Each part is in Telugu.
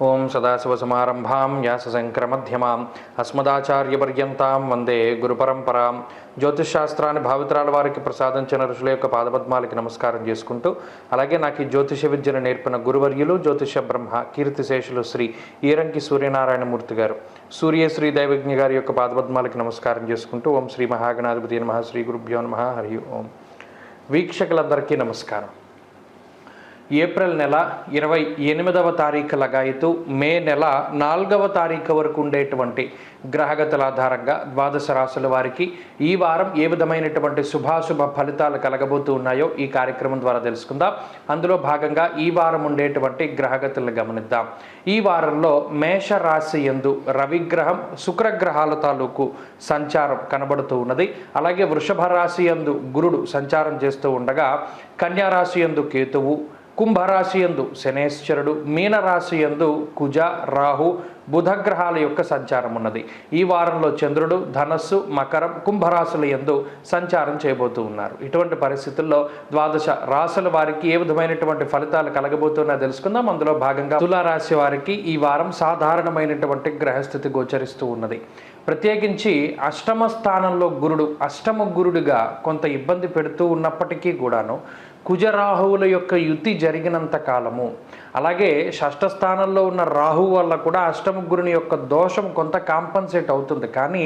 ఓం సదాశివసమారంభాం వ్యాసశంకరమధ్యమాం అస్మదాచార్యపర్యంతాం వందే గురుపరంపరాం. జ్యోతిషశాస్త్రాన్ని భావితరాల వారికి ప్రసాదించిన ఋషుల యొక్క పాదపద్మాలకి నమస్కారం చేసుకుంటూ, అలాగే నాకు ఈ జ్యోతిష విద్యను నేర్పిన గురువర్యులు జ్యోతిష బ్రహ్మ కీర్తిశేషులు శ్రీ ఈరంకి సూర్యనారాయణమూర్తి గారు, సూర్యశ్రీ దైవజ్ఞ గారి యొక్క పాదపద్మాలకి నమస్కారం చేసుకుంటూ, ఓం శ్రీ మహాగణాధిపతి నమః, శ్రీ గురుభ్యో నమః, హరి ఓం. వీక్షకులందరికీ నమస్కారం. ఏప్రిల్ నెల 28వ తారీఖు లగాయతు మే నెల 4వ తారీఖు వరకు ఉండేటువంటి గ్రహగతుల ఆధారంగా ద్వాదశ రాశుల వారికి ఈ వారం ఏ విధమైనటువంటి శుభాశుభ ఫలితాలు కలగబోతూ ఉన్నాయో ఈ కార్యక్రమం ద్వారా తెలుసుకుందాం. అందులో భాగంగా ఈ వారం ఉండేటువంటి గ్రహగతులను గమనిద్దాం. ఈ వారంలో మేష రాశి యందు రవిగ్రహం శుక్రగ్రహాల తాలూకు సంచారం కనబడుతూ ఉన్నది. అలాగే వృషభ రాశి యందు గురుడు సంచారం చేస్తూ ఉండగా, కన్యా రాశి యందు కేతువు, కుంభరాశి యందు శనేశ్వరుడు, మీనరాశి యందు కుజ, రాహు, బుధగ్రహాల యొక్క సంచారం ఉన్నది. ఈ వారంలో చంద్రుడు ధనస్సు, మకరం, కుంభరాశుల యందు సంచారం చేయబోతూ ఉన్నారు. ఇటువంటి పరిస్థితుల్లో ద్వాదశ రాశుల వారికి ఏ విధమైనటువంటి ఫలితాలు కలగబోతున్నా తెలుసుకుందాం. అందులో భాగంగా తులారాశి వారికి ఈ వారం సాధారణమైనటువంటి గ్రహస్థితి గోచరిస్తూ ఉన్నది. ప్రత్యేకించి అష్టమ స్థానంలో గురుడు అష్టమ గురుడిగా కొంత ఇబ్బంది పెడుతూ ఉన్నప్పటికీ కూడాను కుజరాహువుల యొక్క యుతి జరిగినంత కాలము, అలాగే షష్ఠ స్థానంలో ఉన్న రాహువు వల్ల కూడా అష్టమ గురుని యొక్క దోషం కొంత కాంపన్సేట్ అవుతుంది. కానీ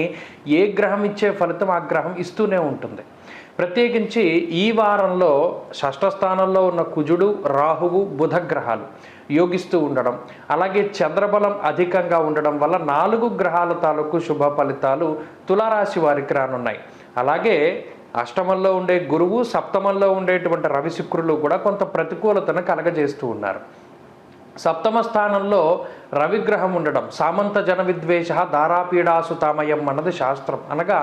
ఏ గ్రహం ఇచ్చే ఫలితం ఆ గ్రహం ఇస్తూనే ఉంటుంది. ప్రత్యేకించి ఈ వారంలో షష్ఠ స్థానంలో ఉన్న కుజుడు, రాహువు, బుధ గ్రహాలు యోగిస్తూ ఉండడం, అలాగే చంద్రబలం అధికంగా ఉండడం వల్ల 4 గ్రహాల తాలూకు శుభ ఫలితాలు తులారాశి వారికి రానున్నాయి. అలాగే అష్టమంలో ఉండే గురువు, సప్తమంలో ఉండేటువంటి రవి శుక్రులు కూడా కొంత ప్రతికూలతను కలగజేస్తూ ఉన్నారు. సప్తమ స్థానంలో రవిగ్రహం ఉండడం సామంత జన విద్వేష దారాపీడాసు తామయం అన్నది శాస్త్రం. అనగా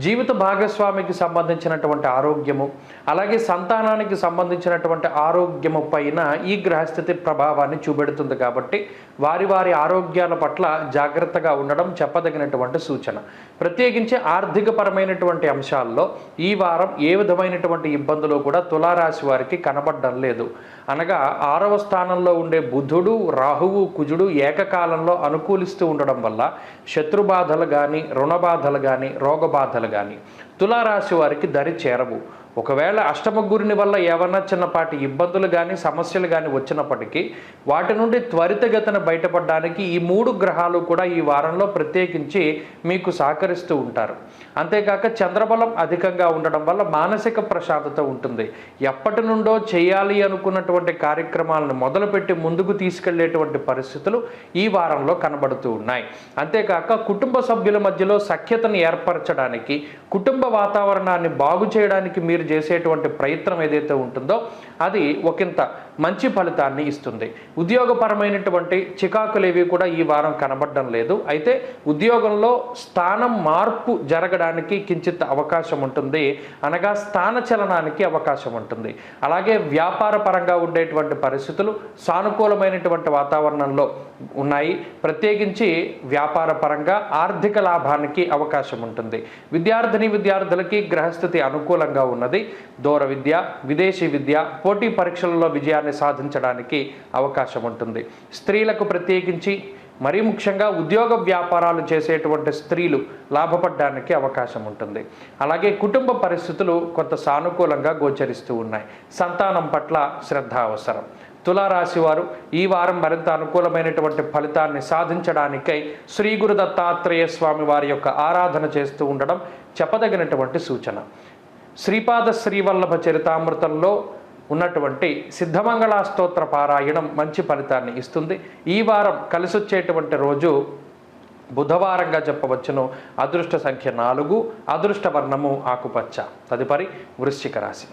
జీవిత భాగస్వామికి సంబంధించినటువంటి ఆరోగ్యము, అలాగే సంతానానికి సంబంధించినటువంటి ఆరోగ్యము పైన ఈ గ్రహస్థితి ప్రభావాన్ని చూపెడుతుంది. కాబట్టి వారి వారి ఆరోగ్యాల పట్ల జాగ్రత్తగా ఉండడం చెప్పదగినటువంటి సూచన. ప్రత్యేకించి ఆర్థికపరమైనటువంటి అంశాల్లో ఈ వారం ఏ విధమైనటువంటి ఇబ్బందులు కూడా తులారాశి వారికి కనబడడం లేదు. అనగా 6వ స్థానంలో ఉండే బుధుడు, రాహువు, కుజుడు ఏకకాలంలో అనుకూలిస్తూ ఉండడం వల్ల శత్రుబాధలు కానీ, రుణబాధలు కానీ, రోగబాధలు కానీ తులారాశి వారికి దరి చేరవు. ఒకవేళ అష్టమ గురుని వల్ల ఏమన్నా చిన్నపాటి ఇబ్బందులు కానీ, సమస్యలు కానీ వచ్చినప్పటికీ వాటి నుండి త్వరితగతిన బయటపడడానికి ఈ 3 గ్రహాలు కూడా ఈ వారంలో ప్రత్యేకించి మీకు సహకరిస్తూ ఉంటారు. అంతేకాక చంద్రబలం అధికంగా ఉండడం వల్ల మానసిక ప్రశాంతత ఉంటుంది. ఎప్పటి నుండో చేయాలి అనుకున్నటువంటి కార్యక్రమాలను మొదలుపెట్టి ముందుకు తీసుకెళ్లేటువంటి పరిస్థితులు ఈ వారంలో కనబడుతూ ఉన్నాయి. అంతేకాక కుటుంబ సభ్యుల మధ్యలో సఖ్యతను ఏర్పరచడానికి, కుటుంబ వాతావరణాన్ని బాగు చేయడానికి మీరు చేసేటువంటి ప్రయత్నం ఏదైతే ఉంటుందో అది ఒకంత మంచి ఫలితాన్ని ఇస్తుంది. ఉద్యోగపరమైనటువంటి చికాకులేవి కూడా ఈ వారం కనబడడం లేదు. అయితే ఉద్యోగంలో స్థానం మార్పు జరగడానికి కించిత్ అవకాశం ఉంటుంది. అనగా స్థాన చలనానికి అవకాశం ఉంటుంది. అలాగే వ్యాపార పరంగా ఉండేటువంటి పరిస్థితులు సానుకూలమైనటువంటి వాతావరణంలో ఉన్నాయి. ప్రత్యేకించి వ్యాపార పరంగా ఆర్థిక లాభానికి అవకాశం ఉంటుంది. విద్యార్థులకి గ్రహస్థితి అనుకూలంగా ఉన్నది. దూర విద్య, విదేశీ విద్య, పోటీ పరీక్షలలో విజయాన్ని సాధించడానికి అవకాశం ఉంటుంది. స్త్రీలకు ప్రత్యేకించి మరీ ముఖ్యంగా ఉద్యోగ వ్యాపారాలు చేసేటువంటి స్త్రీలు లాభపడడానికి అవకాశం ఉంటుంది. అలాగే కుటుంబ పరిస్థితులు కొంత సానుకూలంగా గోచరిస్తూ ఉన్నాయి. సంతానం పట్ల శ్రద్ధ అవసరం. తులారాశి వారు ఈ వారం మరింత అనుకూలమైనటువంటి ఫలితాన్ని సాధించడానికై శ్రీ గురు దత్తాత్రేయ స్వామి వారి యొక్క ఆరాధన చేస్తూ ఉండడం చెప్పదగినటువంటి సూచన. శ్రీపాద శ్రీవల్లభ చరితామృతంలో ఉన్నటువంటి సిద్ధమంగళ స్తోత్ర పారాయణం మంచి ఫలితాన్ని ఇస్తుంది. ఈ వారం కలిసొచ్చేటువంటి రోజు బుధవారంగా చెప్పవచ్చును. అదృష్ట సంఖ్య 4, అదృష్ట వర్ణము ఆకుపచ్చ. తదుపరి వృశ్చిక రాశి.